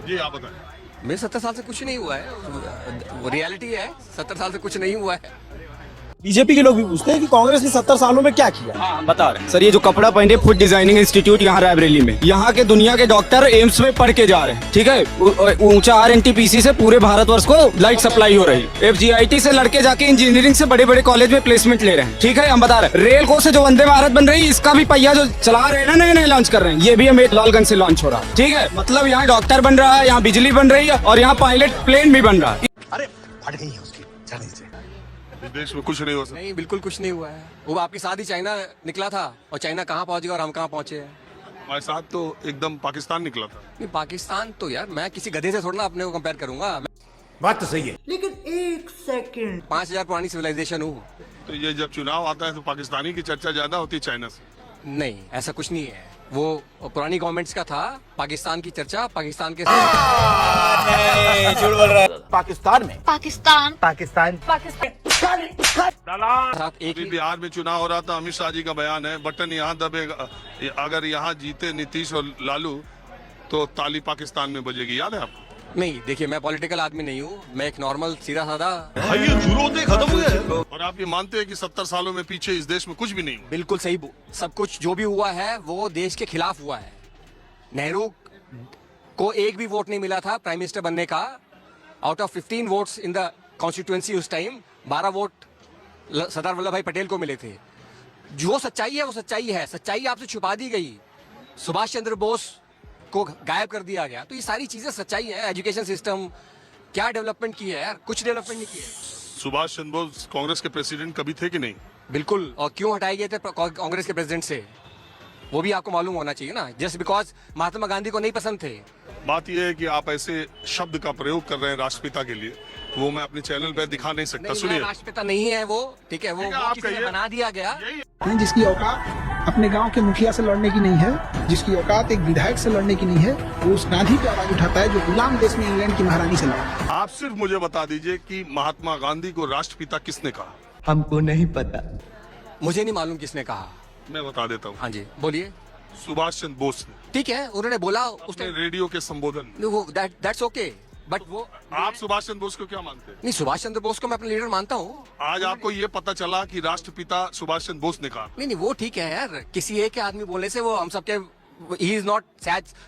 जी आप बताएं। मेरे 70 साल से कुछ नहीं हुआ है, वो रियलिटी है। 70 साल से कुछ नहीं हुआ है। बीजेपी के लोग भी पूछते हैं कि कांग्रेस ने 70 सालों में क्या किया। हाँ बता रहे हैं सर, ये जो कपड़ा पहने फूड डिजाइनिंग इंस्टीट्यूट यहाँ रायबरेली में, यहाँ के दुनिया के डॉक्टर एम्स में पढ़ के जा रहे हैं। ठीक है, ऊंचा RNTPC से पूरे भारतवर्ष को लाइट सप्लाई हो रही है। FGIT से लड़के जाके इंजीनियरिंग से बड़े बड़े कॉलेज में प्लेसमेंट ले रहे हैं। ठीक है, हम बता रहे हैं रेल को से जो वंदे भारत बन रही है, इसका भी पहिया जो चला रहे हैं ना, नए नए लॉन्च कर रहे हैं, ये भी हमें लालगंज से लॉन्च हो रहा है। ठीक है, मतलब यहाँ डॉक्टर बन रहा है, यहाँ बिजली बन रही है और यहाँ पायलट प्लेन भी बन रहा है। अरे फट गई है उसकी, जाने दीजिए। इस देश में कुछ नहीं हो सकता। नहीं, बिल्कुल कुछ नहीं हुआ है। वो आपके साथ ही चाइना निकला था, और चाइना कहाँ पहुंच गया और हम कहाँ पहुंचे हैं। हमारे साथ तो एकदम पाकिस्तान निकला था। नहीं, पाकिस्तान तो यार मैं किसी गधे से थोड़ा ना अपने को कंपेयर करूंगा। बात तो सही है। लेकिन एक सेकंड, 5000 पुरानी सिविलाइजेशन हूँ। तो ये जब चुनाव आता है तो पाकिस्तानी की चर्चा ज्यादा होती है चाइना से। नहीं, ऐसा कुछ नहीं है। वो पुरानी गवर्नमेंट्स का था, पाकिस्तान की चर्चा पाकिस्तान के पाकिस्तान में पाकिस्तान साथ एक अभी ही। बिहार में चुनाव हो रहा था, अमित शाह जी का बयान है, बटन यहाँ दबेगा, अगर यहाँ जीते नीतीश और लालू तो ताली पाकिस्तान में बजेगी। याद है आपको? नहीं, देखिए मैं पॉलिटिकल आदमी नहीं हूँ, मैं एक नॉर्मल सीधा साधा। खत्म हुए। और आप ये मानते हैं कि 70 सालों में पीछे इस देश में कुछ भी नहीं हुआ? बिल्कुल सही। सब कुछ जो भी हुआ है वो देश के खिलाफ हुआ है। नेहरू को एक भी वोट नहीं मिला था प्राइम मिनिस्टर बनने का। Out of 15 votes in the constituency उस टाइम 12 वोट सरदार वल्लभ भाई पटेल को मिले थे। जो सच्चाई है वो सच्चाई है। सच्चाई आपसे छुपा दी गई। सुभाष चंद्र बोस को गायब कर दिया गया। तो ये सारी चीजें सच्चाई है। एजुकेशन सिस्टम क्या डेवलपमेंट की है यार, कुछ डेवलपमेंट नहीं की है। सुभाष चंद्र बोस कांग्रेस के प्रेसिडेंट कभी थे कि नहीं? बिल्कुल। और क्यों हटाए गए थे कांग्रेस के प्रेसिडेंट से, वो भी आपको मालूम होना चाहिए ना। जस्ट बिकॉज महात्मा गांधी को नहीं पसंद थे। बात यह है कि आप ऐसे शब्द का प्रयोग कर रहे हैं राष्ट्रपिता के लिए, वो मैं अपने चैनल पे दिखा नहीं सकता। नहीं, सुनिए, राष्ट्रपिता नहीं है वो। ठीक है, वो आप किसी ने कहिए। बना दिया गया। हैं जिसकी औकात अपने गांव के मुखिया से लड़ने की नहीं है, जिसकी औकात एक विधायक से लड़ने की नहीं है, वो उस गांधी की आवाज उठाता है जो गुलाम देश में इंग्लैंड की महारानी से लड़ा। आप सिर्फ मुझे बता दीजिए कि महात्मा गांधी को राष्ट्रपिता किसने कहा? हमको नहीं पता। मुझे नहीं मालूम किसने कहा। मैं बता देता हूँ। हाँ जी, बोलिए। सुभाष चंद्र बोस ने ठीक है, उन्होंने बोला अपने रेडियो के संबोधन में। वो दैट्स ओके, बट वो आप सुभाष चंद्र बोस को क्या मानते हैं? नहीं, सुभाष चंद्र बोस को मैं अपना लीडर मानता हूँ। आज आपको ये पता चला कि राष्ट्रपिता सुभाष चंद्र बोस ने कहा। नहीं, वो ठीक है यार। किसी एक आदमी बोलने से वो हम सबके, he is not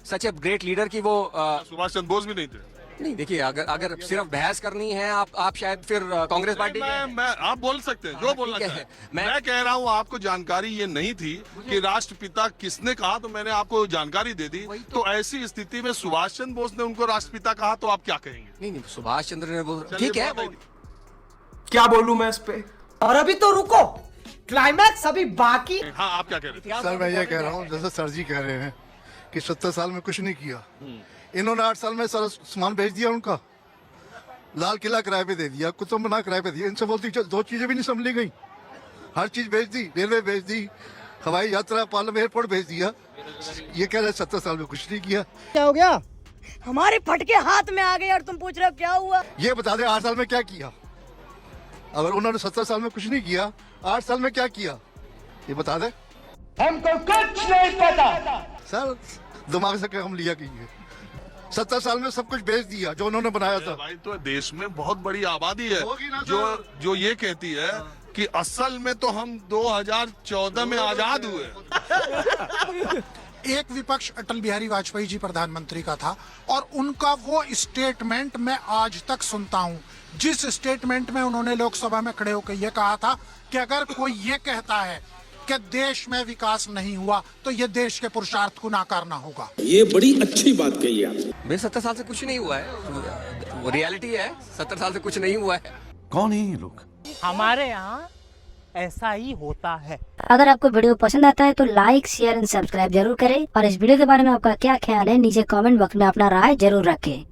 such a great leader कि वो सुभाष चंद्र बोस भी नहीं थे। नहीं, देखिए अगर सिर्फ बहस करनी है आप शायद फिर कांग्रेस पार्टी मैं आप बोल सकते हैं जो बोलना ठीक है। चाहें। मैं मैं कह रहा हूँ आपको जानकारी ये नहीं थी कि राष्ट्रपिता किसने कहा, तो मैंने आपको जानकारी दे दी। तो ऐसी स्थिति में सुभाष चंद्र बोस ने उनको राष्ट्रपिता कहा, तो आप क्या कहेंगे? नहीं, सुभाष चंद्र ने बोला ठीक है। चलिए, क्या बोलूं मैं इस पे। और अभी तो रुको, क्लाइमैक्स अभी बाकी। हाँ आप क्या कह रहे थे? सर मैं ये कह रहा हूँ, जैसे सर जी कह रहे हैं कि 70 साल में कुछ नहीं किया, इन्होंने 8 साल में सारा सामान भेज दिया। उनका लाल किला किराए पे दे दिया, कुतुब मीनार किराए पे दिया। इनसे बोलती दो चीजें भी नहीं संभली गई। हर चीज भेज दी, रेलवे भेज दी, हवाई यात्रा, पार्लियामेंट एयरपोर्ट भेज दिया। ये कह रहे 70 साल में कुछ नहीं किया। क्या हो गया? हमारे फटके हाथ में आ गए और तुम पूछ रहे हो क्या हुआ? ये बता दे 8 साल में क्या किया। अगर उन्होंने 70 साल में कुछ नहीं किया, 8 साल में क्या किया, ये बता दे। हमको कुछ नहीं पता। सर दिमाग से काम लिया कीजिए। 70 साल में सब कुछ बेच दिया जो उन्होंने बनाया था। भाई तो देश में बहुत बड़ी आबादी है होगी ना जो सर। जो ये कहती है कि असल में तो हम 2014 में आजाद हुए। एक विपक्ष अटल बिहारी वाजपेयी जी प्रधानमंत्री का था, और उनका वो स्टेटमेंट मैं आज तक सुनता हूँ, जिस स्टेटमेंट में उन्होंने लोकसभा में खड़े होकर ये कहा था कि अगर कोई ये कहता है कि देश में विकास नहीं हुआ तो ये देश के पुरुषार्थ को नाकारना होगा। ये बड़ी अच्छी बात कही आपने। मेरे 70 साल से कुछ नहीं हुआ है, वो रियलिटी है। 70 साल से कुछ नहीं हुआ है। कौन है ये लोग? हमारे यहाँ ऐसा ही होता है। अगर आपको वीडियो पसंद आता है तो लाइक, शेयर एंड सब्सक्राइब जरूर करें, और इस वीडियो के बारे में आपका क्या ख्याल है नीचे कमेंट बॉक्स में अपना राय जरूर रखें।